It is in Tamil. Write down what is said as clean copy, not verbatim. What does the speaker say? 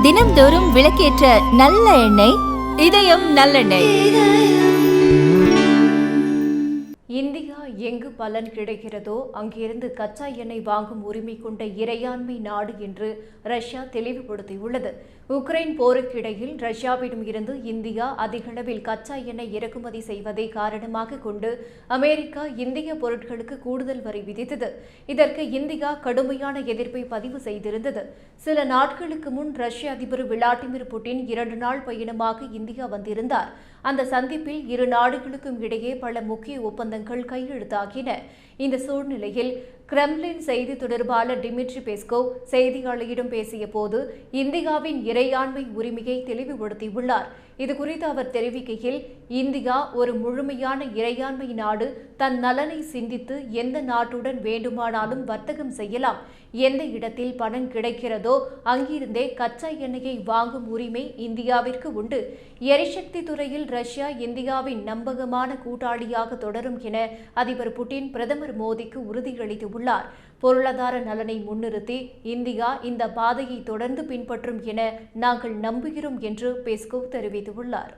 தினம்தோறும் விளக்கேற்ற நல்ல எண்ணெய் இதயம் நல்லெண்ணெய். இந்தியா எங்கு பலன் கிடைக்கிறதோ அங்கிருந்து கச்சா எண்ணெய் வாங்கும் உரிமை கொண்ட இறையாண்மை நாடு என்று ரஷ்யா தெளிவுபடுத்தியுள்ளது. உக்ரைன் போருக்கிடையில் ரஷ்யாவிடம் இருந்து இந்தியா அதிகளவில் கச்சா எண்ணெய் இறக்குமதி செய்வதை காரணமாக கொண்டு அமெரிக்கா இந்திய பொருட்களுக்கு கூடுதல் வரி விதித்தது. இதற்கு இந்தியா கடுமையான எதிர்ப்பை பதிவு செய்திருந்தது. சில நாட்களுக்கு முன் ரஷ்ய அதிபர் விளாடிமிர் புட்டின் 2 நாள் பயணமாக இந்தியா வந்திருந்தார். அந்த சந்திப்பில் இரு நாடுகளுக்கும் இடையே பல முக்கிய ஒப்பந்தங்கள் கையெழுத்தாகின. இந்த சூழ்நிலையில் கிரெம்லின் செய்தி தொடர்பாளர் டிமிட்ரி பெஸ்கோவ் செய்தியாளரிடம் பேசிய போது இந்தியாவின் இறையாண்மை உரிமையை தெளிவுபடுத்தியுள்ளார். இதுகுறித்து அவர் தெரிவிக்கையில், இந்தியா ஒரு முழுமையான இறையாண்மை நாடு. தன் நலனை சிந்தித்து எந்த நாட்டுடன் வேண்டுமானாலும் வர்த்தகம் செய்யலாம். எந்த இடத்தில் பணம் கிடைக்கிறதோ அங்கிருந்தே கச்சா எண்ணெயை வாங்கும் உரிமை இந்தியாவிற்கு உண்டு. எரிசக்தி துறையில் ரஷ்யா இந்தியாவின் நம்பகமான கூட்டாளியாக தொடரும் என அதிபர் புட்டின் பிரதமர் மோடிக்கு உறுதியளித்துள்ளார். பொருளாதார நலனை முன்னிறுத்தி இந்தியா இந்த பாதையை தொடர்ந்து பின்பற்றும் என நாங்கள் நம்புகிறோம் என்று பெஸ்கோவ் தெரிவித்துள்ளார்.